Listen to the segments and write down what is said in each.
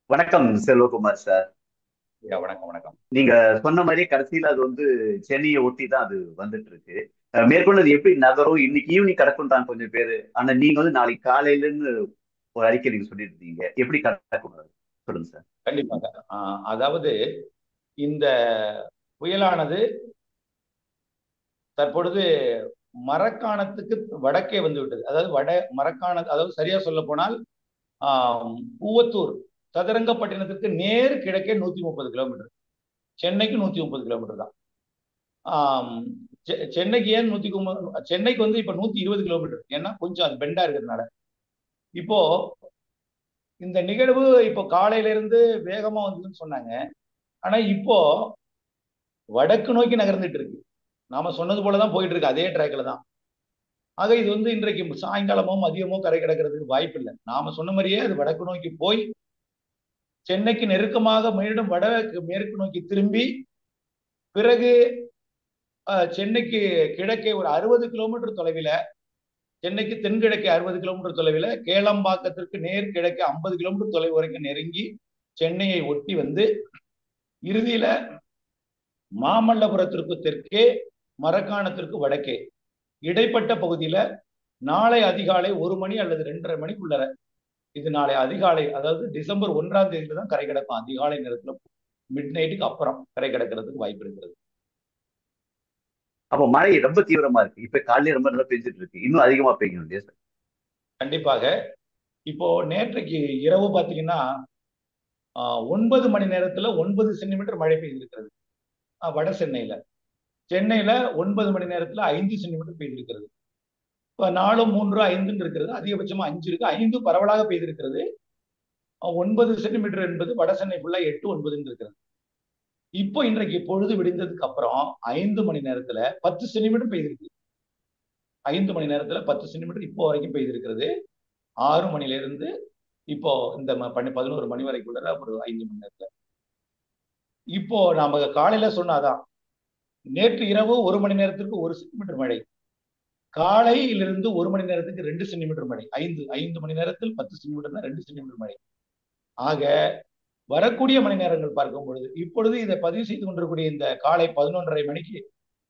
வணக்கம் செல்வகுமார் சார். ஐயா வணக்கம் வணக்கம். நீங்க சொன்ன மாதிரி கடைசியில அது சென்னையை ஒட்டி தான் அது வந்துட்டு இருக்கு. மேற்கொண்டு அது எப்படி நகரும் இன்னைக்கு ஈவினிங் கிடக்கும் தான் கொஞ்சம் பேரு. ஆனா நீங்க நாளைக்கு காலையில இருந்து ஒரு அறிக்கை நீங்க சொல்லிட்டு இருக்கீங்க, எப்படி கிடக்கும் சொல்லுங்க சார். கண்டிப்பாக. அதாவது இந்த புயலானது தற்பொழுது மரக்காணத்துக்கு வடக்கே வந்து விட்டது. அதாவது மரக்காண, அதாவது சரியா சொல்ல போனால் பூவத்தூர் சதுரங்கப்பட்டினத்திற்கு நேர் கிழக்கே 130 கிலோமீட்டர். சென்னைக்கு 130 கிலோமீட்டர் தான். ஆஹ் சென்னைக்கு ஏன் 130? சென்னைக்கு இப்ப 120 கிலோமீட்டர். ஏன்னா கொஞ்சம் அது பெண்டா இருக்கிறதுனால. இப்போ இந்த நிகழ்வு இப்போ காலையில இருந்து வேகமா வந்ததுன்னு சொன்னாங்க. ஆனா இப்போ வடக்கு நோக்கி நகர்ந்துட்டு இருக்கு. நாம சொன்னது போலதான் போயிட்டு இருக்கு, அதே ட்ராக்ல தான். ஆக இது இன்றைக்கு சாயங்காலமோ மதியமோ கரை கிடக்கிறதுக்கு வாய்ப்பு இல்லை. நாம சொன்ன மாதிரியே அது வடக்கு நோக்கி போய் சென்னைக்கு நெருக்கமாக மீண்டும் வடக்கு மேற்கு நோக்கி திரும்பி பிறகு சென்னைக்கு கிழக்கே ஒரு 60 கிலோமீட்டர் தொலைவில், சென்னைக்கு தென்கிழக்கே 60 கிலோமீட்டர் தொலைவில், கேளம்பாக்கத்திற்கு நேர் கிழக்கே 50 கிலோமீட்டர் தொலைவு வரைக்கும் நெருங்கி சென்னையை ஒட்டி இறுதியில மாமல்லபுரத்திற்கு தெற்கே, மரக்காணத்திற்கு வடக்கே இடைப்பட்ட பகுதியில நாளை அதிகாலை 1 மணி அல்லது 2:30 மணிக்குள்ள, இது நாளை அதிகாலை, அதாவது டிசம்பர் 1ஆம் தேதியில தான் கரை கிடக்கும். அதிகாலை நேரத்துல மிட் நைட்டுக்கு அப்புறம் கரை கிடக்கிறதுக்கு வாய்ப்பு இருக்கிறது. அப்போ மழை ரொம்ப தீவிரமா இருக்கு. இப்ப காலையில ரொம்ப நல்லா பெஞ்சிட்டு இருக்கு, இன்னும் அதிகமா பெய்யும் இல்லையா சார்? கண்டிப்பாக. இப்போ நேற்றைக்கு இரவு பாத்தீங்கன்னா 9 மணி நேரத்துல 9 சென்டிமீட்டர் மழை பெய்திருக்கிறது வட சென்னையில. சென்னையில 9 மணி நேரத்துல 5 சென்டிமீட்டர் பெய்திருக்கிறது. இப்ப 4, 3, 5 இருக்கிறது. அதிகபட்சமா 5 இருக்கு. 5 பரவலாக பெய்திருக்கிறது. 9 சென்டிமீட்டர் என்பது வட சென்னை ஃபுல்லா 8, 9 இருக்கிறது. இப்போ இன்றைக்கு பொழுது விடிந்ததுக்கு அப்புறம் 5 மணி நேரத்துல 10 சென்டிமீட்டர் பெய்திருக்கு. 5 மணி நேரத்துல 10 சென்டிமீட்டர் இப்போ வரைக்கும் பெய்திருக்கிறது. 6 மணில இருந்து இப்போ இந்த 11 மணி வரைக்கும் ஒரு 5 மணி நேரத்துல. இப்போ நாம காலையில சொன்னாதான், நேற்று இரவு 1 மணி நேரத்திற்கு 1 சென்டிமீட்டர் மழை, காலையிலிருந்து 1 மணி நேரத்துக்கு 2 சென்டிமீட்டர் மழை. 5 மணி நேரத்தில் 10 சென்டிமீட்டர் 2 சென்டிமீட்டர் மழை. ஆக வரக்கூடிய மணி நேரங்கள் பார்க்கும் பொழுது, இப்பொழுது இதை பதிவு செய்து கொண்டிருக்கூடிய இந்த காலை 11:30 மணிக்கு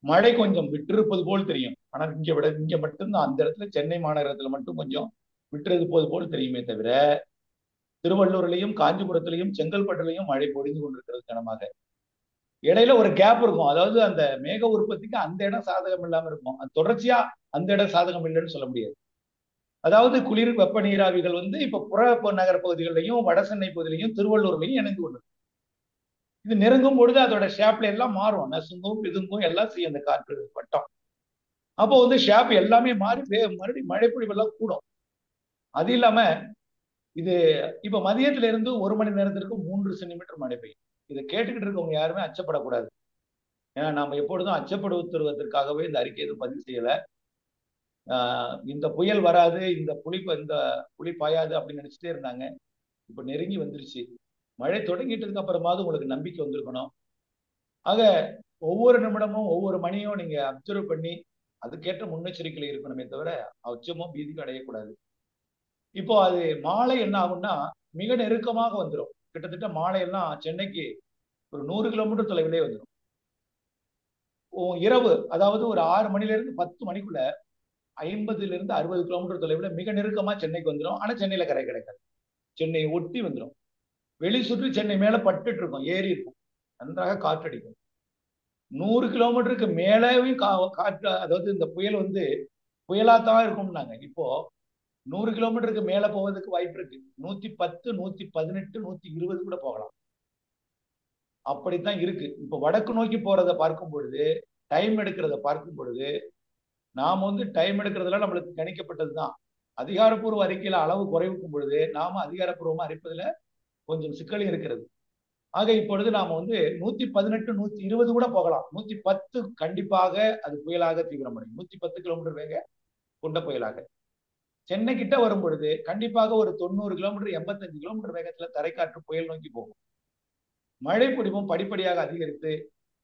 மழை கொஞ்சம் விட்டிருப்பது போல் தெரியும். ஆனால் இங்க மட்டும்தான், அந்த இடத்துல சென்னை மாநகரத்துல மட்டும் கொஞ்சம் விட்டிருப்பது போல் தெரியுமே தவிர, திருவள்ளூர்லையும் காஞ்சிபுரத்திலையும் செங்கல்பட்டுலையும் மழை பொழிந்து கொண்டிருக்கிறது கனமாக. இடையில ஒரு கேப் இருக்கும். அதாவது அந்த மேக உற்பத்திக்கு அந்த இடம் சாதகம் இல்லாம இருக்கும். அது தொடர்ச்சியா அந்த இடம் சாதகம் இல்லைன்னு சொல்ல முடியாது. அதாவது குளிர் வெப்ப நீராவிகள் இப்ப நகர பகுதிகளிலையும் வட சென்னை பகுதியிலையும் திருவள்ளூர்லையும் இணைந்து கொண்டு, இது நெருங்கும் பொழுது அதோட ஷேப்ல எல்லாம் மாறும். நசுங்கும் பிதுங்கும் எல்லாம் செய்யும் அந்த காற்று வட்டம். அப்போ ஷேப் எல்லாமே மாறி மறுபடியும் மழைப்பொழிவெல்லாம் கூடும். அது இல்லாம இது இப்ப மதியத்துல இருந்து 1 மணி நேரத்திற்கு 3 சென்டிமீட்டர் மழை பெய்யும். இதை கேட்டுக்கிட்டு இருக்கவங்க யாருமே அச்சப்படக்கூடாது. ஏன்னா நாம எப்பொழுதும் அச்சப்படுத்துவதற்காகவே இந்த அறிக்கை எதுவும் பதிவு செய்யல. இந்த புயல் வராது, இந்த புலி பாயாது அப்படின்னு நினைச்சிட்டே இருந்தாங்க. இப்ப நெருங்கி வந்துருச்சு. மழை தொடங்கிட்டதுக்கு அப்புறமாவது உங்களுக்கு நம்பிக்கை வந்திருக்கணும். ஆக ஒவ்வொரு நிமிடமும் ஒவ்வொரு மணியும் நீங்க அப்சர்வ் பண்ணி அதுக்கேற்ற முன்னெச்சரிக்கையில் இருக்கணுமே தவிர அச்சமோ பீதிக்கும் அடையக்கூடாது. இப்போ அது மாலை என்ன ஆகும்னா மிக நெருக்கமாக வந்துடும். கிட்டத்தட்ட மாலை எல்லாம் சென்னைக்கு ஒரு 100 கிலோமீட்டர் தொலைவிலே வந்துடும். இரவு, அதாவது ஒரு 6 மணில இருந்து 10 மணிக்குள்ள 50 லிருந்து 60 கிலோமீட்டர் தொலைவில் மிக நெருக்கமா சென்னைக்கு வந்துடும். ஆனா சென்னையில கரை கிடைக்காது. சென்னையை ஒட்டி வந்துடும். வெளி சுற்றி சென்னை மேல பட்டுட்டு இருக்கும், ஏறி இருக்கும், நன்றாக காற்றடிக்கும். 100 கிலோமீட்டருக்கு மேலேயும் காற்று, அதாவது இந்த புயல் புயலாத்தான் இருக்கும்னாங்க. இப்போ 100 கிலோமீட்டருக்கு மேல போவதற்கு வாய்ப்பு இருக்கு. 110, 118, 120 கூட போகலாம். அப்படித்தான் இருக்கு. இப்ப வடக்கு நோக்கி போறதை பார்க்கும் பொழுது, டைம் எடுக்கிறத பார்க்கும் பொழுது, நாம டைம் எடுக்கிறதுல நம்மளுக்கு கணிக்கப்பட்டதுதான். அதிகாரப்பூர்வ அறிக்கையில அளவு குறைவுக்கும் பொழுது நாம அதிகாரப்பூர்வமா அறிப்பதுல கொஞ்சம் சிக்கலும் இருக்கிறது. ஆக இப்பொழுது நாம 118, 120 கூட போகலாம். 110 கண்டிப்பாக அது புயலாக தீவிரமடையும். 110 கிலோமீட்டர் வேக கொண்ட புயலாக சென்னை கிட்ட வரும் பொழுது கண்டிப்பாக ஒரு 90 கிலோமீட்டர், 85 கிலோமீட்டர் வேகத்துல தரைக்காற்று புயல் நோக்கி போகும். மழை பொழிவும் படிப்படியாக அதிகரித்து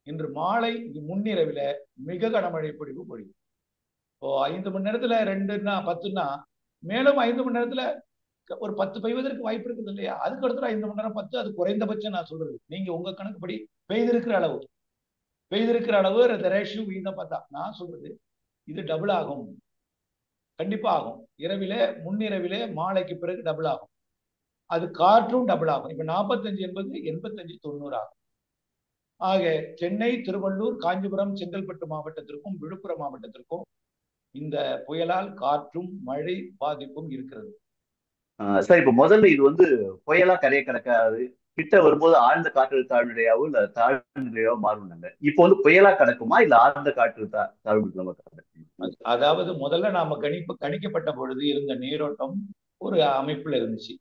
இன்று மாலை முன்னிரவில மிக கனமழை பொழிவு பொழியும். இப்போ 5 மணி நேரத்துல 2ன்னா 10ன்னா, மேலும் 5 மணி நேரத்துல ஒரு 10 பெய்வதற்கு வாய்ப்பு இருக்குது இல்லையா? அதுக்கு அடுத்து 5 மணி நேரம் 10, அது குறைந்தபட்சம் நான் சொல்றது. நீங்க உங்க கணக்குப்படி பெய்திருக்கிற அளவு இந்த ரேஷியோ விகிதம் பார்த்தா நான் சொல்றது இது டபுள் ஆகும், கண்டிப்பா ஆகும். இரவிலே முன்னிரவிலே மாலைக்கு பிறகு டபுள் ஆகும். அது காற்றும் டபுள் ஆகும். இப்ப 45 என்பது 85 90 ஆகும். ஆக சென்னை, திருவள்ளூர், காஞ்சிபுரம், செங்கல்பட்டு மாவட்டத்திற்கும் விழுப்புரம் மாவட்டத்திற்கும் இந்த புயலால் காற்றும் மழை பாதிப்பும் இருக்கிறது. சார், இப்ப முதல்ல இது வந்து புயலா கரையை கடக்காது, கிட்ட வரும்போது ஆழ்ந்த காற்றழுத்த தாழ்நிலையாவோ இல்ல தாழ்வு நிலையாவோ மாறுனாங்க. இப்போ வந்து புயலா கடக்குமா இல்ல ஆழ்ந்த காற்று தாழ்வு கடக்குமா? அதாவது முதல்ல நாம கணிக்கப்பட்ட பொழுது இருந்த நீரோட்டம் ஒரு அமைப்புல இருந்துச்சு.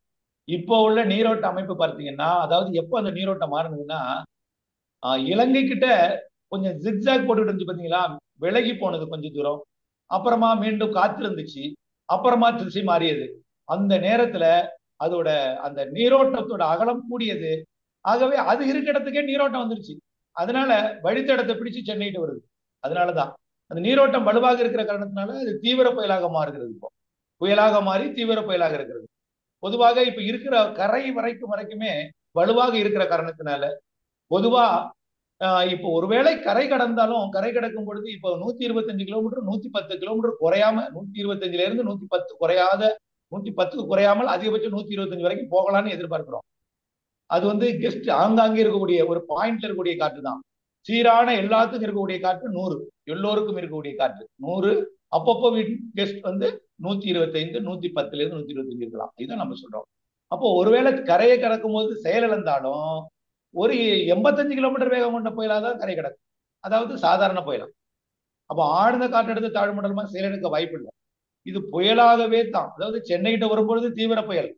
இப்போ உள்ள நீரோட்ட அமைப்பு பார்த்தீங்கன்னா, அதாவது எப்போ அந்த நீரோட்டம் மாறுனதுன்னா, இலங்கை கிட்ட கொஞ்சம் ஜிக்ஜாக் போட்டுட்டு இருந்துச்சு பாத்தீங்களா, விலகி போனது கொஞ்சம் தூரம், அப்புறமா மீண்டும் காத்து இருந்துச்சு, அப்புறமா திசை மாறியது. அந்த நேரத்துல அதோட அந்த நீரோட்டத்தோட அகலம் கூடியது. ஆகவே அது இருக்க இடத்துக்கே நீரோட்டம் வந்துருச்சு. அதனால வழித்தடத்தை பிடிச்சு சென்னைட்டு வருது. அதனாலதான் அந்த நீரோட்டம் வலுவாக இருக்கிற காரணத்தினால அது தீவிர புயலாக மாறுகிறது. இப்போ புயலாக மாறி தீவிர புயலாக இருக்கிறது. பொதுவாக இப்ப இருக்கிற கரை வரைக்குமே வலுவாக இருக்கிற காரணத்தினால பொதுவா இப்போ ஒருவேளை கரை கடந்தாலும் கரை கடக்கும் பொழுது இப்போ 125 கிலோமீட்டர் 110 கிலோமீட்டர் குறையாம 125 இருந்து 110 குறையாத 110க்கு குறையாமல் அதிகபட்சம் 125 வரைக்கும் போகலாம்னு எதிர்பார்க்கிறோம். அது வந்து கெஸ்ட் ஆங்காங்கே இருக்கக்கூடிய ஒரு பாயிண்ட்ல இருக்கக்கூடிய காற்று தான். சீரான எல்லாத்துக்கும் இருக்கக்கூடிய காற்று 100, எல்லோருக்கும் இருக்கக்கூடிய காற்று 100. அப்பப்போ கெஸ்ட் வந்து 125 110ல இருந்து 125 இருக்கலாம். இதான் நம்ம சொல்றோம். அப்போ ஒருவேளை கரையை கடக்கும் போது செயலிழந்தாலும் ஒரு 85 கிலோமீட்டர் வேகம் கொண்ட புயலாக தான் கரை கிடக்கும். அதாவது சாதாரண புயலாம். அப்போ ஆழ்ந்த காற்றழுத்த தாழ்வு மண்டலமா செயலிழக்க வாய்ப்பு இல்லை. இது புயலாகவே தான். அதாவது சென்னை கிட்ட வரும்பொழுது தீவிர புயல்,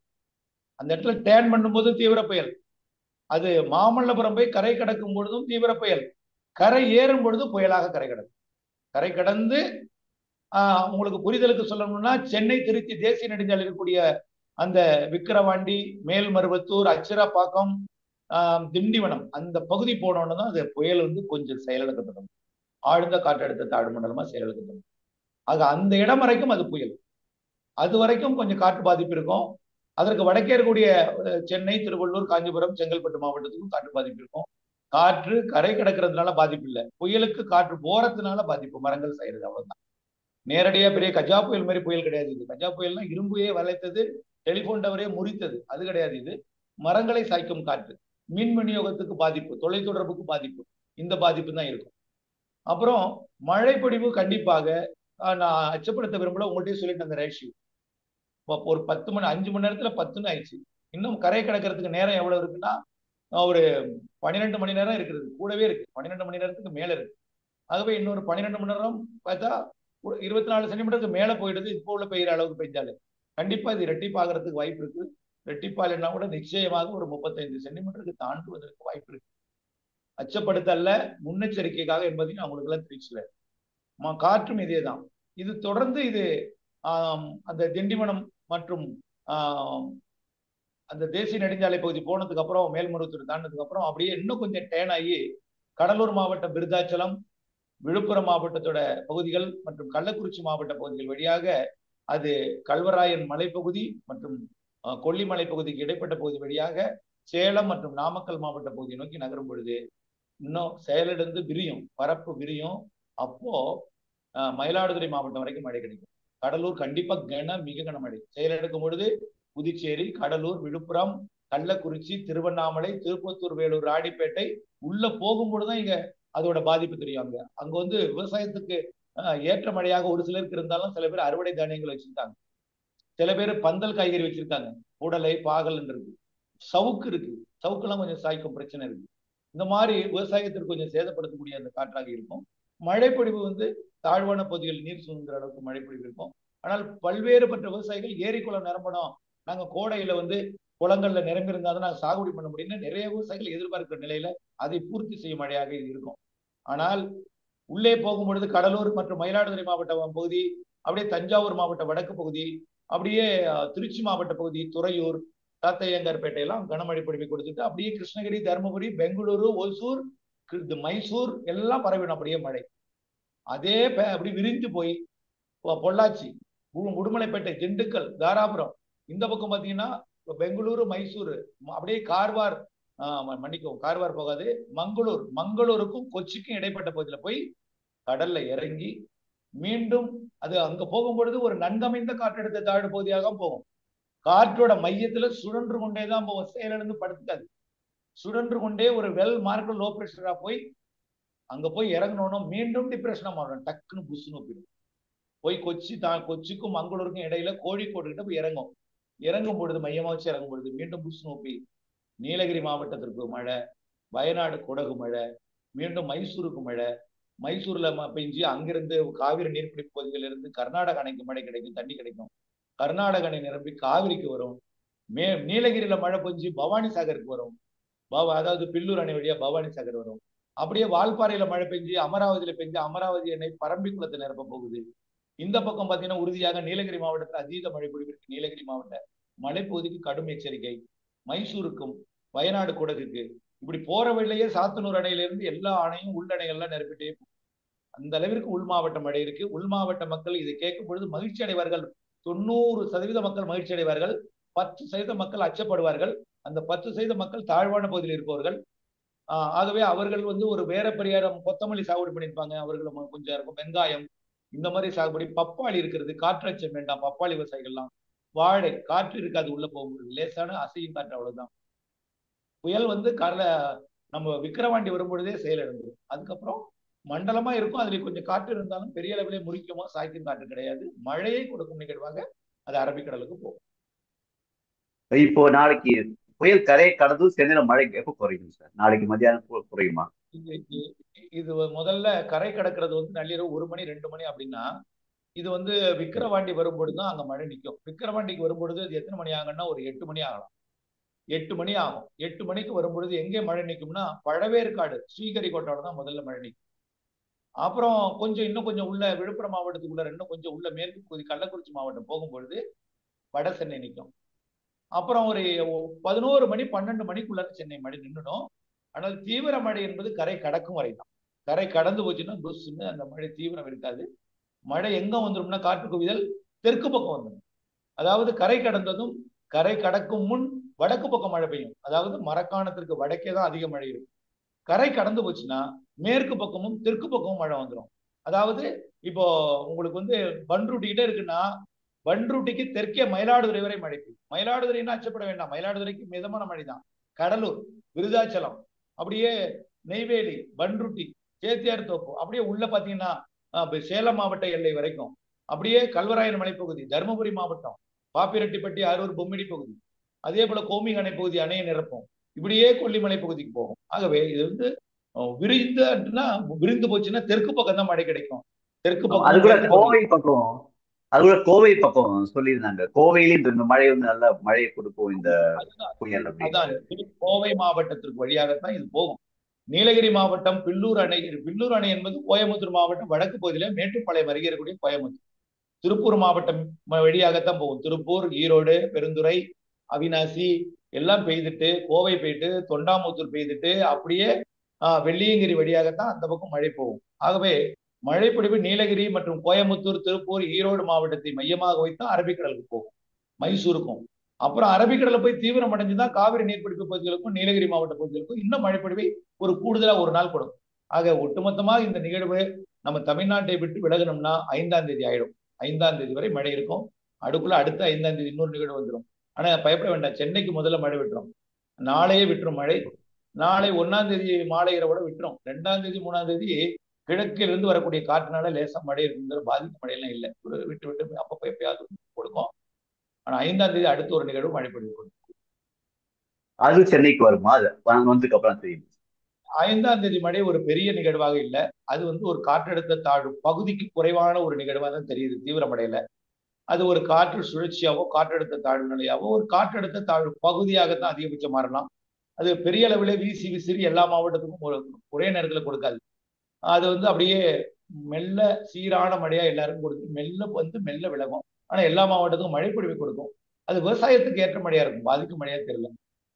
அந்த இடத்துல டேன் பண்ணும்போது தீவிர புயல், அது மாமல்லபுரம் போய் கரை கடக்கும் பொழுதும் தீவிர புயல், கரை ஏறும் பொழுது புயலாக கரை கடக்கும். கரை கடந்து உங்களுக்கு புரிதலுக்கு சொல்லணும்னா, சென்னை திருச்சி தேசிய நெடுஞ்சாலை இருக்கக்கூடிய அந்த விக்கிரவாண்டி, மேல்மருவத்தூர், அச்சிராப்பாக்கம், திண்டிவனம் அந்த பகுதி போனோன்னு தான் அது புயல் வந்து கொஞ்சம் செயலிழக்கப்படும். ஆழ்ந்த காற்றழுத்த தாழ்வு மண்டலமா செயலிழக்கப்படும். ஆக அந்த இடம் வரைக்கும் அது புயல். அது வரைக்கும் கொஞ்சம் காற்று பாதிப்பு இருக்கும். அதற்கு வடக்கே இருக்கக்கூடிய சென்னை, திருவள்ளூர், காஞ்சிபுரம், செங்கல்பட்டு மாவட்டத்துக்கும் காற்று பாதிப்பு இருக்கும். காற்று கரை கடக்கிறதுனால பாதிப்பு இல்லை. புயலுக்கு காற்று போறதுனால பாதிப்பு, மரங்கள் செய்யறது, அவ்வளவுதான். நேரடியா பெரிய கஜா புயல் மாதிரி புயல் கிடையாது இது. கஜா புயல்னா இரும்பையே வளைத்தது, டெலிபோன் டவரே முறித்தது, அது கிடையாது. இது மரங்களை சாய்க்கும் காற்று, மின் விநியோகத்துக்கு பாதிப்பு, தொலைத்தொடர்புக்கு பாதிப்பு, இந்த பாதிப்பு தான் இருக்கும். அப்புறம் மழை பொழிவு கண்டிப்பாக நான் அச்சப்படுத்த விரும்பல, உங்கள்கிட்ட சொல்லிட்டு அந்த ரேஷியோ ஒரு 5 மணி நேரத்துல 10ன்னு ஆயிடுச்சு. இன்னும் கரை கடக்கிறதுக்கு நேரம் எவ்வளவு இருக்குன்னா ஒரு 12 மணி நேரம் இருக்கிறது, கூடவே இருக்கு. 12 மணி நேரத்துக்கு மேல இருக்கு. ஆகவே இன்னொரு 12 மணி நேரம் பார்த்தா 24 சென்டிமீட்டருக்கு மேல போயிடுது. இப்போ உள்ள பெய்யுற அளவுக்கு பெய்ஞ்சாலே கண்டிப்பா இது ரெட்டிப்பாகிறதுக்கு வாய்ப்பு இருக்கு. ரெட்டிப்பாலைன்னா கூட நிச்சயமாக ஒரு 35 சென்டிமீட்டருக்கு தாண்டுவதற்கு வாய்ப்பு இருக்கு. அச்சப்படுத்தல்ல, முன்னெச்சரிக்கைக்காக என்பதையும் நான் உங்களுக்கு எல்லாம் தெரிவிச்சுக்கிறேன். காற்றும் இதே தான். இது தொடர்ந்து இது அந்த திண்டிவனம் மற்றும் அந்த தேசிய நெடுஞ்சாலை பகுதி போனதுக்கு அப்புறம், மேல்மருவத்தூர் தாண்டதுக்கு அப்புறம் அப்படியே இன்னும் கொஞ்சம் டேன் ஆகி கடலூர் மாவட்டம், விருதாச்சலம், விழுப்புரம் மாவட்டத்தோட பகுதிகள் மற்றும் கள்ளக்குறிச்சி மாவட்ட பகுதிகள் வழியாக அது கல்வராயன் மலைப்பகுதி மற்றும் கொல்லிமலை பகுதிக்கு இடைப்பட்ட பகுதி வழியாக சேலம் மற்றும் நாமக்கல் மாவட்ட பகுதியை நோக்கி நகரும் பொழுது இன்னும் செயலிழந்து விரியும், பரப்பு விரியும். அப்போ மயிலாடுதுறை மாவட்டம் வரைக்கும் மழை கிடைக்கும். கடலூர் கண்டிப்பா மிக கனமழை. செயலிழக்கும் பொழுது புதுச்சேரி, கடலூர், விழுப்புரம், கள்ளக்குறிச்சி, திருவண்ணாமலை, திருப்பத்தூர், வேலூர், ராணிப்பேட்டை உள்ள போகும்பொழுதுதான் இங்க அதோட பாதிப்பு தெரியும். அங்க வந்து விவசாயத்துக்கு ஏற்ற மழையாக ஒரு சிலருக்கு இருந்தாலும் சில பேர் அறுவடை தானியங்கள் வச்சிருக்காங்க, சில பேர் பந்தல் காய்கறி வச்சிருக்காங்க, உடலை பாகல் இருக்கு, சவுக்கு இருக்கு, சவுக்கெல்லாம் கொஞ்சம் சாய்க்கும் பிரச்சனை இருக்கு. இந்த மாதிரி விவசாயத்திற்கு கொஞ்சம் சேதப்படுத்தக்கூடிய அந்த காற்றாக இருக்கும். மழைப்பொழிவு வந்து தாழ்வான பகுதிகள் நீர் சூழ்கிற அளவுக்கு மழைப்பொழிவு இருக்கும். ஆனால் பல்வேறுபட்ட விவசாயிகள் ஏரி குளம் நிரம்பணும், நாங்க கோடையில வந்து குளங்கள்ல நிரம்பி இருந்தாதான் நாங்க சாகுபடி பண்ண முடியும்னு நிறைய விவசாயிகள் எதிர்பார்க்கிற நிலையில அதை பூர்த்தி செய்யும் மழையாக இது இருக்கும். ஆனால் உள்ளே போகும்பொழுது கடலூர் மற்றும் மயிலாடுதுறை மாவட்ட பகுதி, அப்படியே தஞ்சாவூர் மாவட்ட வடக்கு பகுதி, அப்படியே திருச்சி மாவட்ட பகுதி, துறையூர், தாத்தையங்கார்பேட்டை எல்லாம் கனமழை பொழிவை கொடுத்துட்டு அப்படியே கிருஷ்ணகிரி, தருமபுரி, பெங்களூரு, ஓசூர், மைசூர் எல்லாம் பரவிடும் அப்படியே மழை. அதே அப்படி விரிஞ்சு போய் பொள்ளாச்சி, உடுமலைப்பேட்டை, திண்டுக்கல், தாராபுரம் இந்த பக்கம் பாத்தீங்கன்னா பெங்களூரு மைசூரு அப்படியே கார்வார், மன்னிக்கவும் கார்வார் போகாது, மங்களூருக்கும் கொச்சிக்கும் இடைப்பட்ட பகுதியில் போய் கடல்ல இறங்கி மீண்டும் அது அங்க போகும்பொழுது ஒரு நன்கமைந்த காற்றழுத்த தாழ்வு பகுதியாக போகும். காற்றோட மையத்துல சுழன்று கொண்டேதான் போகும், செயலிழந்து படுத்துக்காது. சுழன்று கொண்டே ஒரு வெல் மார்க் லோ பிரஷரா போய் அங்க போய் இறங்கணும், மீண்டும் டிப்ரெஷனா மாறணும், டக்குன்னு புஷ்னு போயிடும். போய் கொச்சிக்கும் மங்களூருக்கும் இடையில கோழிக்கோடு கிட்ட போய் இறங்கும் பொழுது, மையமா வச்சு இறங்கும் பொழுது மீண்டும் புஷ் நோக்கி நீலகிரி மாவட்டத்திற்கு மழை, வயநாடு குடகு மழை, மீண்டும் மைசூருக்கு மழை, மைசூர்ல பெஞ்சு அங்கிருந்து காவிரி நீர்பிடிப்பு பகுதியிலிருந்து கர்நாடக அணைக்கு மழை கிடைக்கும், தண்ணி கிடைக்கும். கர்நாடக அணை நிரம்பி காவிரிக்கு வரும். நீலகிரியில மழை பெஞ்சு பவானி சாகருக்கு வரும், அதாவது பில்லூர் அணை வழியா பவானி சாகர் வரும். அப்படியே வால்பாறையில மழை பெஞ்சு அமராவதியில பெஞ்சு அமராவதி அணை பரம்பிக்குளத்தை நிரப்ப போகுது. இந்த பக்கம் பாத்தீங்கன்னா உறுதியாக நீலகிரி மாவட்டத்தில் அதீத மழை பொழிவிற்கு நீலகிரி மாவட்ட மலைப்பகுதிக்கு கடும் எச்சரிக்கை, மைசூருக்கும் வயநாடு குடகுக்கு. இப்படி போற வழியிலேயே சாத்தனூர் அணையிலிருந்து எல்லா அணையும் உள்ளணைகள்லாம் நிரப்பிட்டே அந்த அளவிற்கு உள் மாவட்ட மழை இருக்கு. உள் மாவட்ட மக்கள் இதை கேட்கும் பொழுது மகிழ்ச்சி அடைவார்கள். 90% மக்கள் மகிழ்ச்சி அடைவார்கள். 10% மக்கள் அச்சப்படுவார்கள். அந்த 10% மக்கள் தாழ்வான பகுதியில் இருப்பவர்கள். ஆகவே அவர்கள் ஒரு வேற பரிகாரம் கொத்தமல்லி சாகுபடி பண்ணியிருப்பாங்க, அவர்கள் கொஞ்சம் இருக்கும். வெங்காயம் இந்த மாதிரி சாகுபடி, பப்பாளி இருக்கிறது, காற்றச்சம் வேண்டாம். பப்பாளி விவசாயிகள்லாம் வாழை, காற்று இருக்காது உள்ள போகும்போது, லேசான அசையும் காற்று, அவ்வளவுதான். புயல் நம்ம விக்கிரவாண்டி வரும்பொழுதே செயலிழந்துடும். அதுக்கப்புறம் மண்டலமா இருக்கும், அதுல கொஞ்சம் காற்று இருந்தாலும் பெரிய அளவிலே முறிக்குமோ சாய்க்கும் காற்று கிடையாது. மழையை கொடுக்கும் நிகழ்வாக அது அரபிக்கடலுக்கு போகும். இப்போ நாளைக்கு புயல் கரையை கடந்து சென்னையில மழை எப்போ குறையும் சார்? நாளைக்கு மத்தியானம் குறையுமா? இது முதல்ல கரை கடக்கிறது நள்ளிரவு 1 மணி 2 மணி அப்படின்னா, இது விக்கிரவாண்டி வரும்பொழுதுதான் அங்க மழை நிற்கும். விக்கிரவாண்டிக்கு வரும்பொழுது அது எத்தனை மணி ஆகும்னா ஒரு 8 மணி ஆகலாம், 8 மணி ஆகும். 8 மணிக்கு வரும்பொழுது எங்கே மழை நிற்கும்னா பழவேற்காடு ஸ்ரீஹரிகோட்டாவோட தான் முதல்ல மழை நிற்கும். அப்புறம் இன்னும் கொஞ்சம் உள்ள விழுப்புரம் மாவட்டத்துக்குள்ள, இன்னும் கொஞ்சம் உள்ள மேற்கு பகுதி கள்ளக்குறிச்சி மாவட்டம் போகும்பொழுது வட சென்னை நிற்கும். அப்புறம் ஒரு 11 மணி 12 மணிக்குள்ள சென்னை மழை நின்றுடும். ஆனால் தீவிர மழை என்பது கரை கடக்கும் வரை தான். கரை கடந்து போச்சுன்னா புஷ்ன்னு அந்த மழை தீவிரம் இருக்காது. மழை எங்க வந்துடும்னா காற்று குவிதல் தெற்கு பக்கம் வந்துடும். அதாவது கரை கடந்ததும் கரை கடக்கும் முன் வடக்கு பக்கம் மழை பெய்யும். அதாவது மரக்காணத்திற்கு வடக்கே தான் அதிக மழை இருக்கும். கரை கடந்து போச்சுன்னா மேற்கு பக்கமும் தெற்கு பக்கமும் மழை வந்துடும். அதாவது இப்போ உங்களுக்கு பன்ருட்டி கிட்ட இருக்குன்னா பன்ருட்டிக்கு தெற்கே மயிலாடுதுறை வரை மழை பெய்யும். மயிலாடுதுறைன்னா அச்சப்பட வேண்டாம், மயிலாடுதுறைக்கு மிதமான மழை தான். கடலூர், விருதாச்சலம், அப்படியே நெய்வேலி, பன்ருட்டி, சேத்தியார் தோப்பு, அப்படியே உள்ள பாத்தீங்கன்னா சேலம் மாவட்ட எல்லை வரைக்கும், அப்படியே கல்வராயன் மலைப்பகுதி, தருமபுரி மாவட்டம், பாப்பிரெட்டிப்பட்டி, அரூர், பொம்மிடி பகுதி, அதே போல கோமிக அணை பகுதி அணையை நிரப்பும். இப்படியே கொல்லிமலை பகுதிக்கு போகும். ஆகவே இது விரிந்து போச்சுன்னா தெற்கு பக்கம் தான் மழை கிடைக்கும். தெற்கு பக்கம் கோவை பக்கம் சொல்லியிருந்தாங்க. கோவையில இந்த மழை நல்ல மழையை கொடுக்கும் இந்த புயல். அதான் கோவை மாவட்டத்திற்கு வழியாகத்தான் இது போகும். நீலகிரி மாவட்டம் பில்லூர் அணை என்பது கோயம்புத்தூர் மாவட்டம் வடக்கு பகுதியில மேட்டுப்பாளையம் அருகே இருக்கக்கூடிய கோயம்புத்தூர். திருப்பூர் மாவட்டம் வழியாகத்தான் போகும். திருப்பூர், ஈரோடு, பெருந்துறை, அவினாசி எல்லாம் பெய்துட்டு கோவை போயிட்டு தொண்டாமுத்தூர் பெய்துட்டு அப்படியே வெள்ளியங்கிரி வழியாகத்தான் அந்த பக்கம் மழை போகும். ஆகவே மழைப்பொழிவு நீலகிரி மற்றும் கோயம்புத்தூர், திருப்பூர், ஈரோடு மாவட்டத்தை மையமாக வைத்து அரபிக்கடலுக்கு போகும், மைசூருக்கும். அப்புறம் அரபிக்கடலை போய் தீவிரம் அடைஞ்சுதான் காவிரி நீர்பிடிப்பு பகுதிகளுக்கும் நீலகிரி மாவட்ட பகுதிகளுக்கும் இன்னும் மழைப்பொழிவை ஒரு கூடுதலா ஒரு நாள் கொடுக்கும். ஆக ஒட்டுமொத்தமாக இந்த நிகழ்வு நம்ம தமிழ்நாட்டை விட்டு விலகணும்னா 5ஆம் தேதி ஆயிடும். 5ஆம் தேதி வரை மழை இருக்கும். அடுக்குள்ள அடுத்த 5ஆம் தேதி இன்னொரு நிகழ்வு வந்துடும். ஆனா பயப்பட வேண்டாம், சென்னைக்கு முதல்ல மழை விட்டுரும். நாளையே விட்டுரும் மழை. நாளை 1ஆம் தேதி மாலை இரவோட விட்டுரும். 2ஆம் தேதி 3ஆம் தேதி கிழக்கிலிருந்து வரக்கூடிய காற்றுனால லேசா மழை இருக்குங்கிற பாதிப்பு மழையெல்லாம் இல்லை. விட்டு விட்டு அப்பப்போ எப்பயாவது கொடுக்கும். ஆனா 5ஆம் தேதி அடுத்த ஒரு நிகழ்வு மழை பொழிவு கொடுக்கும். அது சென்னைக்கு வருமா? வந்ததுக்கு அப்புறம் தெரியும். 5ஆம் தேதி மழை ஒரு பெரிய நிகழ்வாக இல்லை. அது ஒரு காற்றழுத்த தாழ்வு பகுதிக்கு குறைவான ஒரு நிகழ்வாக தான் தெரியுது. தீவிர மழையில அது ஒரு காற்று சுழற்சியாவோ காற்றழுத்த தாழ்வு நிலையாவோ ஒரு காற்றழுத்த தாழ்வு பகுதியாகத்தான் அதிகபட்சம் மாறலாம். அது பெரிய அளவில் வீசி விசிறி எல்லா மாவட்டத்துக்கும் ஒரே நேரத்தில் கொடுக்காது. அது அப்படியே மெல்ல சீரான மழையா எல்லாருக்கும் கொடுக்கும். மெல்ல விலகும். ஆனா எல்லா மாவட்டத்துக்கும் மழை பொழிவை கொடுக்கும். அது விவசாயத்துக்கு ஏற்ற மழையா இருக்கும், பாதிக்கும் மழையா தெரியல.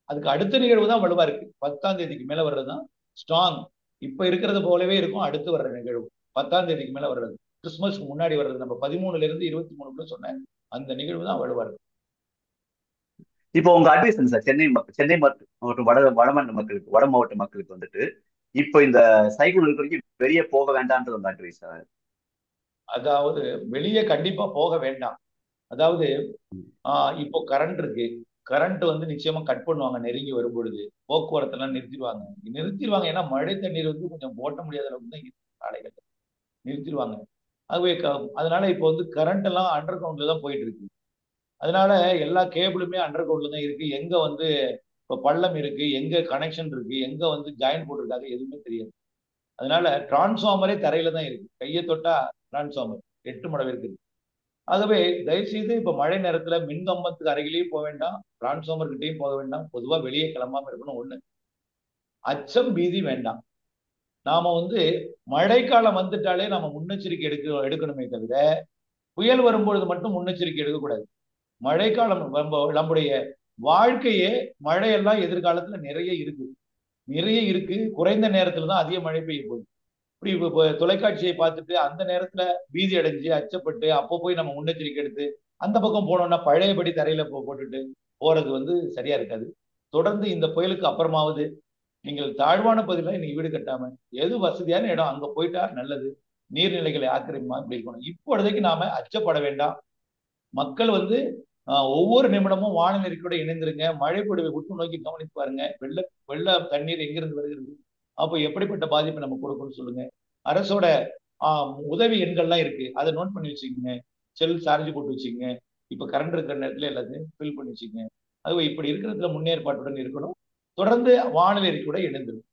அதுக்கு அடுத்த நிகழ்வு தான் வலுவா இருக்கு. 10ஆம் தேதிக்கு மேல வர்றதுதான் ஸ்ட்ராங். இப்ப இருக்கிறது போலவே இருக்கும் அடுத்து வர்ற நிகழ்வு. 10ஆம் தேதிக்கு மேல வர்றது, கிறிஸ்துமஸ்க்கு முன்னாடி வர்றது, நம்ம 13ல இருந்து 23க்குள்ள சொன்னேன் அந்த நிகழ்வு தான் வலுவா இருக்கு. இப்போ உங்க அட்வைஸ் என்ன சார்? சென்னை மற்றும் வடமாநில மக்களுக்கு, வட மாவட்ட மக்களுக்கு வந்துட்டு இப்போ இந்த சைக்கிள் இருக்கிற வரைக்கும் வெளியே போக வேண்டாம்ன்றது உங்க அட்வைஸ் சார்? அதாவது வெளியே கண்டிப்பா போக வேண்டாம். அதாவது இப்போ கரண்ட் இருக்கு. கரண்ட் வந்து நிச்சயமா கட் பண்ணுவாங்க நெருங்கி வரும்பொழுது. போக்குவரத்தெல்லாம் நிறுத்திடுவாங்க. நிறுத்திடுவாங்க. ஏன்னா மழை தண்ணீர் வந்து கொஞ்சம் ஓட்ட முடியாத அளவுக்கு தான் இருக்கு சாலைகள். நிறுத்திடுவாங்க. ஆகவே அதனால இப்போ வந்து கரண்ட் எல்லாம் அண்டர் கிரவுண்ட்ல தான் போயிட்டு இருக்கு. அதனால எல்லா கேபிளுமே அண்டர் கிரவுண்ட்ல தான் இருக்கு. எங்க வந்து இப்போ பள்ளம் இருக்கு, எங்க கனெக்ஷன் இருக்கு, எங்க வந்து ஜாயின் போட்டிருக்காங்க எதுவுமே தெரியாது. அதனால டிரான்ஸ்ஃபார்மரே தரையில தான் இருக்கு. கையை தொட்டா டிரான்ஸ்ஃபார்மர் 8 மடங்கு இருக்குது. ஆகவே தயவுசெய்து இப்ப மழை நேரத்துல மின் கம்பத்துக்கு அருகிலேயும் போக வேண்டாம், டிரான்ஸ்ஃபார்மர் கிட்டையும் போக வேண்டாம். பொதுவா வெளியே கிளம்பாம இருக்கணும் ஒண்ணு. அச்சம் பீதி வேண்டாம். நாம வந்து மழைக்காலம் வந்துட்டாலே நாம முன்னெச்சரிக்கை எடுக்கணுமே தவிர புயல் வரும்பொழுது மட்டும் முன்னெச்சரிக்கை எடுக்கக்கூடாது. மழைக்காலம் நம்முடைய வாழ்க்கையே மழையெல்லாம் எதிர்காலத்துல நிறைய இருக்கு. நிறைய இருக்கு. குறைந்த நேரத்துல தான் அதிக மழை பெய்ய போகுது. இப்படி தொலைக்காட்சியை பார்த்துட்டு அந்த நேரத்துல பீதி அடைஞ்சு அச்சப்பட்டு அப்போ போய் நம்ம முன்னெச்சரிக்கை எடுத்து அந்த பக்கம் போனோம்னா பழையபடி தரையில போட்டுட்டு போறது வந்து சரியா இருக்காது. தொடர்ந்து இந்த புயலுக்கு அப்புறமாவது நீங்கள் தாழ்வான பகுதியில் நீங்க வீடு கட்டாம எது வசதியான இடம் அங்க போயிட்டா நல்லது. நீர்நிலைகளை ஆக்கிரமிமா இப்படி இருக்கணும். இப்பொழுதைக்கு நாம அச்சப்பட வேண்டாம். மக்கள் வந்து ஒவ்வொரு நிமிடமும் வானிலை அறிக்கையோட இணைந்திருங்க. மழை பொழிவை உற்று நோக்கி கவனித்து பாருங்க. வெள்ள தண்ணீர் எங்கிருந்து வருகிறது, அப்போ எப்படிப்பட்ட பாதிப்பை நம்ம கொடுக்கணும்னு சொல்லுங்க. அரசோட உதவி எண்கள்லாம் இருக்கு, அதை நோட் பண்ணி வச்சுக்கோங்க. செல் சார்ஜ் போட்டு வச்சுக்கோங்க. இப்ப கரண்ட் இருக்கிற நேரத்துல எல்லாத்தையும் ஃபில் பண்ணி வச்சுக்கோங்க. அதுவே இப்படி இருக்கிறதுல முன்னேற்பாட்டுடன் இருக்கணும். தொடர்ந்து வானிலை அறிக்கையோட இணைந்திருக்கும்.